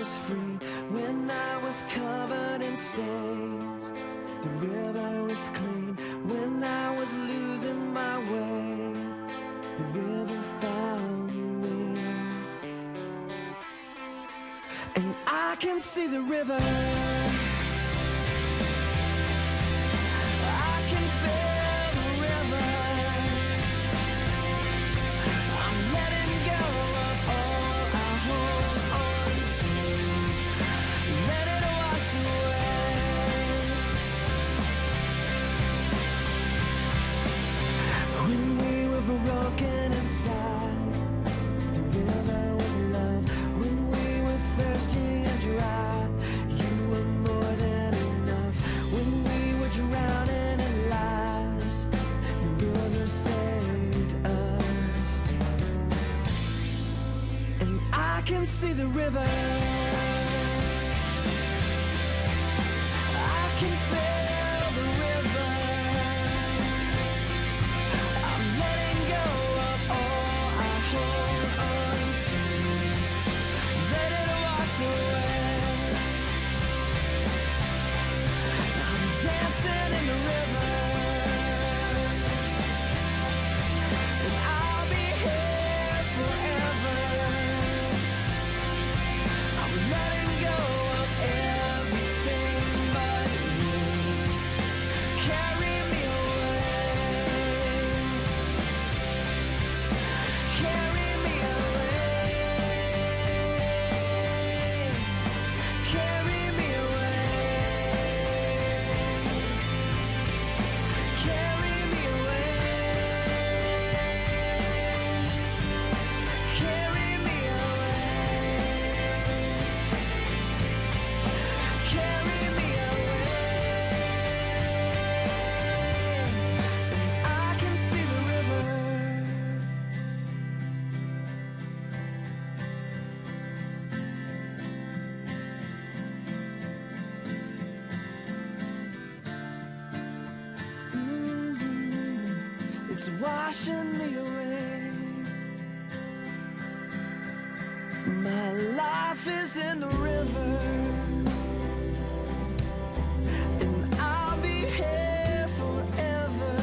was free, when I was covered in stains. The river was clean, when I was losing my way. The river found me, and I can see the river. I can feel the river. I'm letting go of all I hold on to. Let it wash away. When we were broken inside, the river was love. When we were thirsty and dry, you were more than enough. When we were drowning in lies, the river saved us. And I can see the river. I can feel the river. I'm letting go of all I hold on to. Let it wash away. I'm dancing in the river, and I'll be here forever. I'm letting go of everything but you. Carry me away. Carry me away. Carry me away. Carry me away. Carry me away. Carry me away. And I can see the river. It's washing me away. My life is in the river, and I'll be here forever.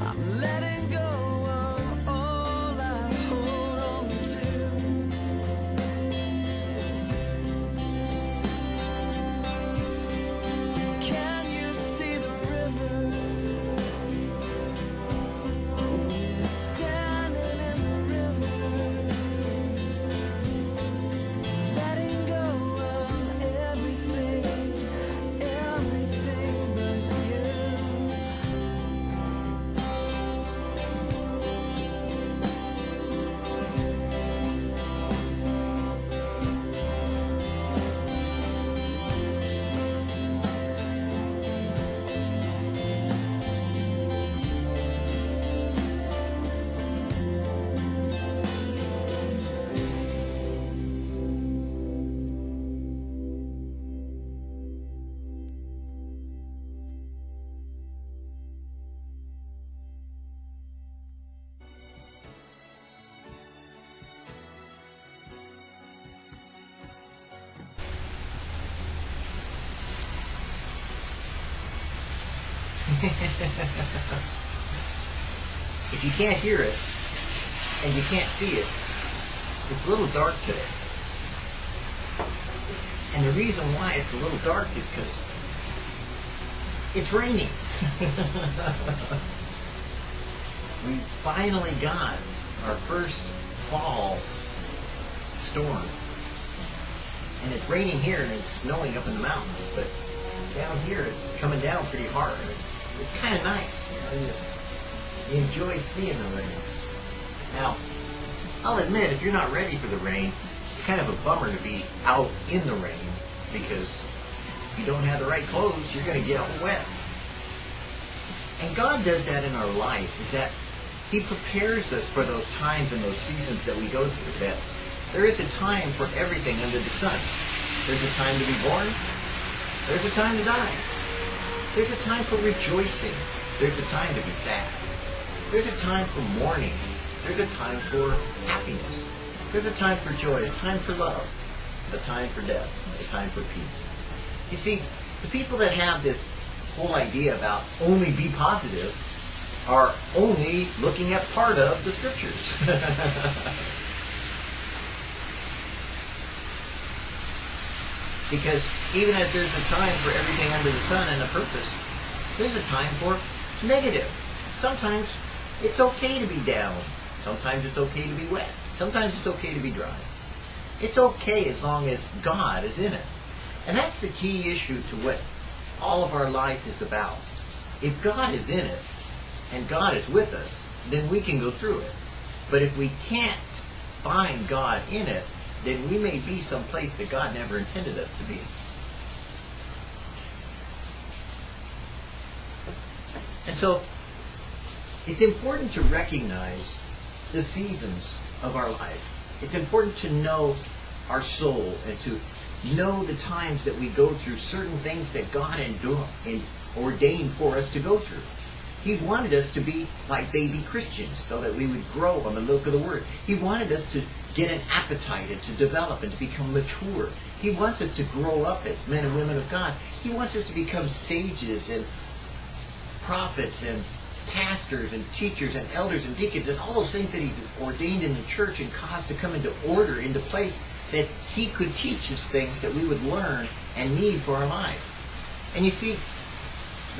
I'm letting go of all I hold on to. Can you see the river? We're standing in the river, letting go of everything, everything but you. If you can't hear it and you can't see it, it's a little dark today. And the reason why it's a little dark is because it's raining. We finally got our first fall storm. And it's raining here and it's snowing up in the mountains, but down here it's coming down pretty hard. It's kind of nice, you know, you enjoy seeing the rain. Now, I'll admit, if you're not ready for the rain, it's kind of a bummer to be out in the rain, because if you don't have the right clothes, you're going to get all wet. And God does that in our life, is that He prepares us for those times and those seasons that we go through, that there is a time for everything under the sun. There's a time to be born. There's a time to die. There's a time for rejoicing. There's a time to be sad. There's a time for mourning. There's a time for happiness. There's a time for joy, a time for love, a time for death, a time for peace. You see, the people that have this whole idea about only be positive are only looking at part of the scriptures. Because even as there's a time for everything under the sun and a purpose, there's a time for negative. Sometimes it's okay to be down. Sometimes it's okay to be wet. Sometimes it's okay to be dry. It's okay as long as God is in it. And that's the key issue to what all of our life is about. If God is in it, and God is with us, then we can go through it. But if we can't find God in it, then we may be someplace that God never intended us to be. And so, it's important to recognize the seasons of our life. It's important to know our soul and to know the times that we go through certain things that God ordained for us to go through. He wanted us to be like baby Christians so that we would grow on the milk of the Word. He wanted us to get an appetite and to develop and to become mature. He wants us to grow up as men and women of God. He wants us to become sages and prophets and pastors and teachers and elders and deacons and all those things that He's ordained in the church and caused to come into order, into place, that He could teach us things that we would learn and need for our life. And you see,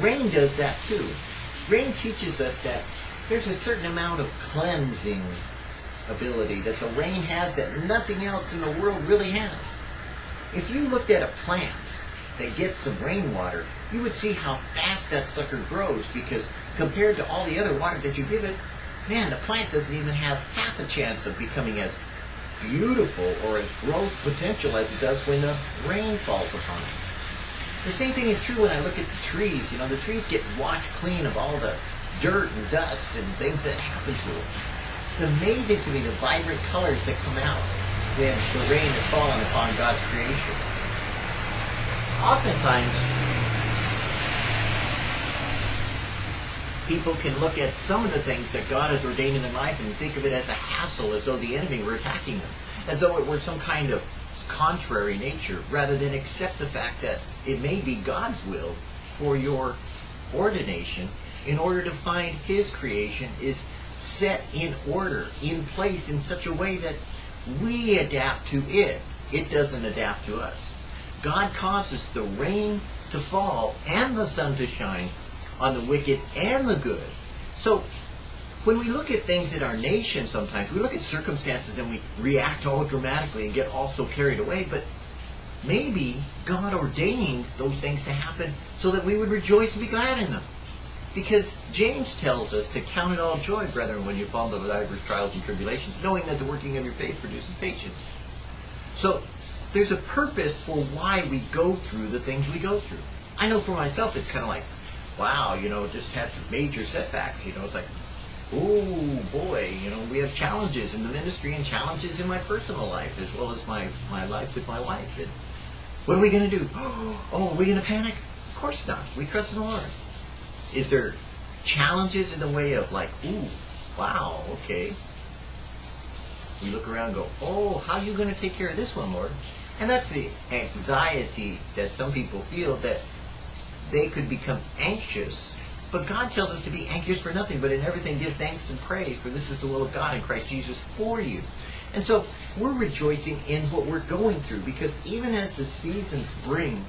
rain does that too. Rain teaches us that there's a certain amount of cleansing ability that the rain has that nothing else in the world really has. If you looked at a plant that gets some rainwater, you would see how fast that sucker grows, because compared to all the other water that you give it, man, the plant doesn't even have half a chance of becoming as beautiful or as growth potential as it does when the rain falls upon it. The same thing is true when I look at the trees. You know, the trees get washed clean of all the dirt and dust and things that happen to them. It's amazing to me the vibrant colors that come out when the rain has fallen upon God's creation. Oftentimes, people can look at some of the things that God has ordained in their life and think of it as a hassle, as though the enemy were attacking them, as though it were some kind of contrary nature, rather than accept the fact that it may be God's will for your ordination in order to find His creation is set in order, in place in such a way that we adapt to it. It doesn't adapt to us. God causes the rain to fall and the sun to shine on the wicked and the good. So, when we look at things in our nation sometimes, we look at circumstances and we react all dramatically and get all so carried away, but maybe God ordained those things to happen so that we would rejoice and be glad in them. Because James tells us to count it all joy, brethren, when you fall into diverse trials and tribulations, knowing that the working of your faith produces patience. So, there's a purpose for why we go through the things we go through. I know for myself it's kind of like, wow, you know, just had some major setbacks, you know, it's like, oh boy, you know, we have challenges in the ministry and challenges in my personal life as well as my life with my wife. And what are we going to do? Oh, are we going to panic? Of course not. We trust in the Lord. Is there challenges in the way of like, ooh, wow, okay. We look around and go, oh, how are you going to take care of this one, Lord? And that's the anxiety that some people feel, that they could become anxious. But God tells us to be anxious for nothing, but in everything give thanks and praise, for this is the will of God in Christ Jesus for you. And so we're rejoicing in what we're going through, because even as the seasons bring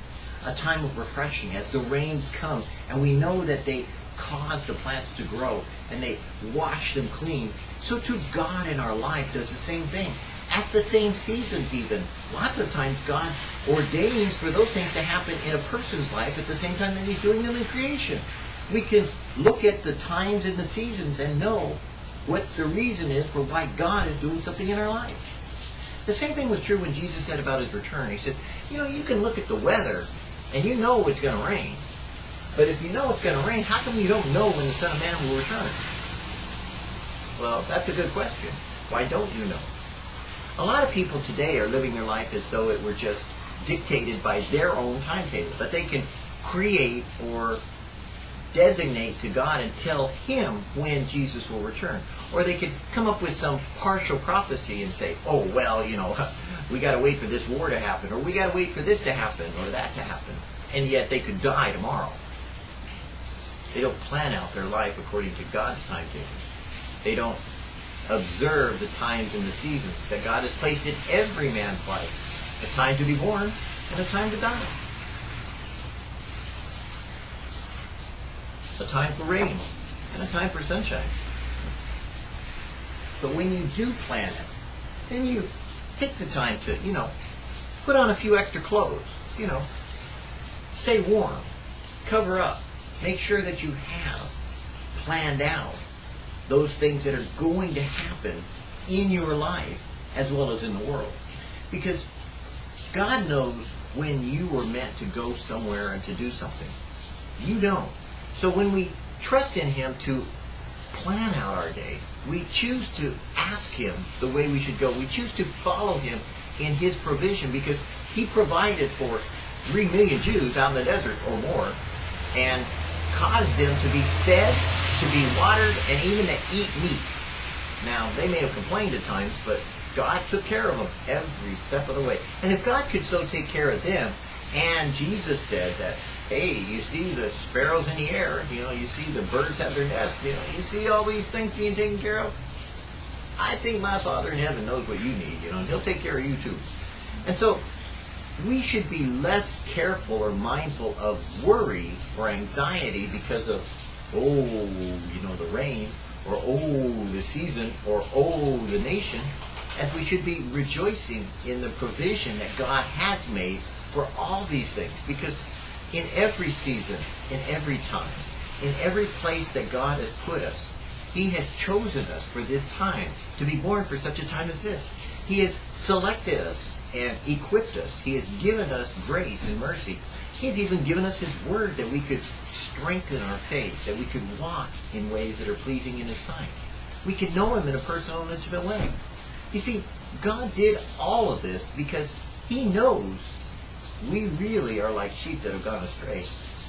a time of refreshing, as the rains come, and we know that they cause the plants to grow, and they wash them clean, so too God in our life does the same thing. At the same seasons even. Lots of times God ordains for those things to happen in a person's life at the same time that He's doing them in creation. We can look at the times and the seasons and know what the reason is for why God is doing something in our life. The same thing was true when Jesus said about His return. He said, you know, you can look at the weather and you know it's going to rain. But if you know it's going to rain, how come you don't know when the Son of Man will return? Well, that's a good question. Why don't you know? A lot of people today are living their life as though it were just dictated by their own timetable, that they can create or designate to God and tell Him when Jesus will return. Or they could come up with some partial prophecy and say, oh, well, we got to wait for this war to happen, or we got to wait for this to happen, or that to happen. And yet they could die tomorrow. They don't plan out their life according to God's timetable. They don't observe the times and the seasons that God has placed in every man's life. A time to be born and a time to die. A time for rain and a time for sunshine. But when you do plan it, then you take the time to, put on a few extra clothes, stay warm, cover up, make sure that you have planned out those things that are going to happen in your life as well as in the world. Because God knows when you were meant to go somewhere and to do something. You don't. So when we trust in Him to plan out our day, we choose to ask Him the way we should go. We choose to follow Him in His provision, because He provided for 3 million Jews out in the desert or more and caused them to be fed, to be watered, and even to eat meat. Now, they may have complained at times, but God took care of them every step of the way. And if God could so take care of them, and Jesus said that, hey, you see the sparrows in the air, you see the birds have their nests, you see all these things being taken care of, I think my Father in heaven knows what you need, and He'll take care of you too. And so, we should be less careful or mindful of worry or anxiety because of, the rain, or the season, or the nation, as we should be rejoicing in the provision that God has made for all these things. Because in every season, in every time, in every place that God has put us, He has chosen us for this time, to be born for such a time as this. He has selected us and equipped us. He has given us grace and mercy. He's even given us His Word that we could strengthen our faith, that we could walk in ways that are pleasing in His sight. We could know Him in a personal and intimate way. You see, God did all of this because He knows we really are like sheep that have gone astray,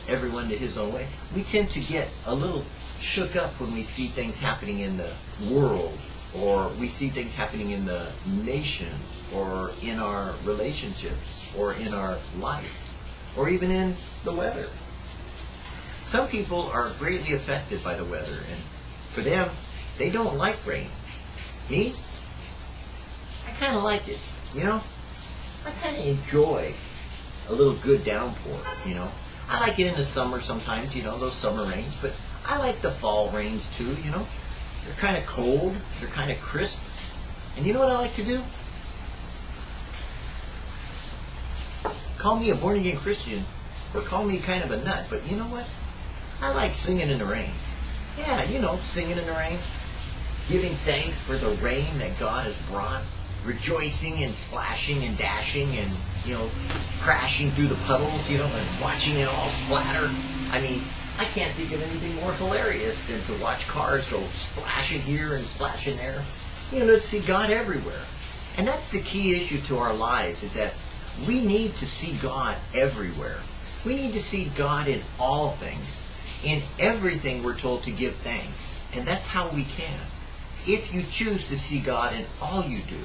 everyone to his own way. We tend to get a little shook up when we see things happening in the world, or we see things happening in the nation, or in our relationships, or in our life, or even in the weather. Some people are greatly affected by the weather, and for them, they don't like rain. Me? I kind of like it, I kind of enjoy a little good downpour, I like it in the summer sometimes, those summer rains, but I like the fall rains too, They're kind of cold, they're kind of crisp. And you know what I like to do? Call me a born-again Christian, or call me kind of a nut, but you know what? I like singing in the rain. Yeah, singing in the rain, giving thanks for the rain that God has brought, rejoicing and splashing and dashing and, crashing through the puddles, and watching it all splatter. I mean, I can't think of anything more hilarious than to watch cars go splashing here and splashing there. To see God everywhere. And that's the key issue to our lives, is that we need to see God everywhere. We need to see God in all things. In everything we're told to give thanks. And that's how we can. If you choose to see God in all you do,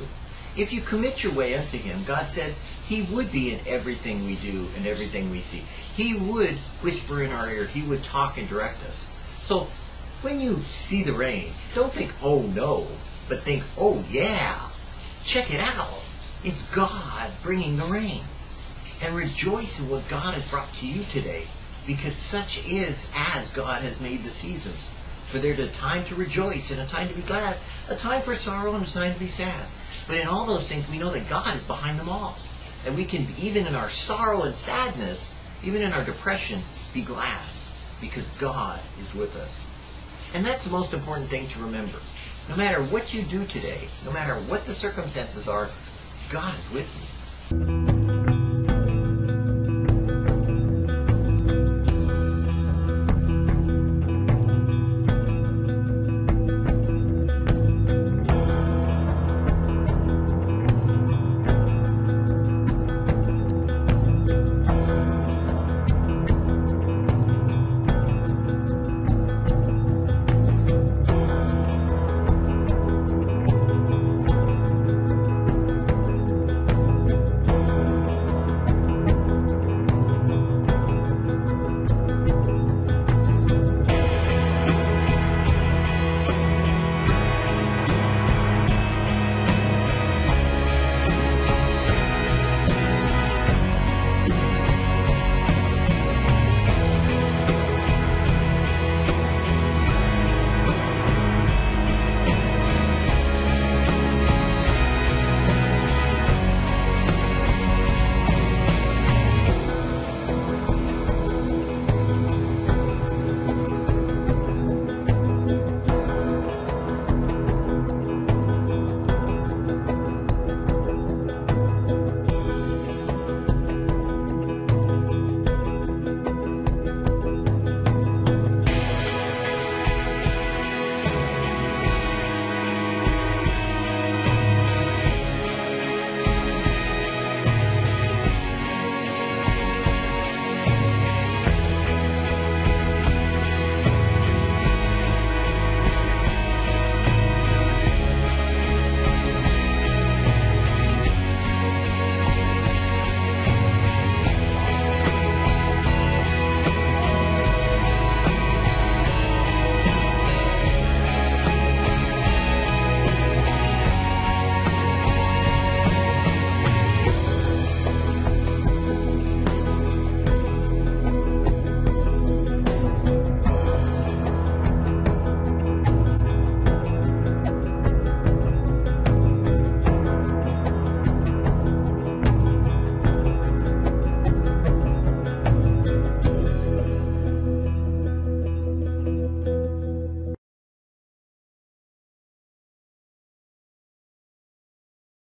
if you commit your way unto Him, God said He would be in everything we do and everything we see. He would whisper in our ear. He would talk and direct us. So when you see the rain, don't think, oh no, but think, oh yeah, check it out. It's God bringing the rain. And rejoice in what God has brought to you today, because such is as God has made the seasons. For there's a time to rejoice and a time to be glad, a time for sorrow and a time to be sad. But in all those things, we know that God is behind them all. And we can, even in our sorrow and sadness, even in our depression, be glad, because God is with us. And that's the most important thing to remember. No matter what you do today, no matter what the circumstances are, God is with you.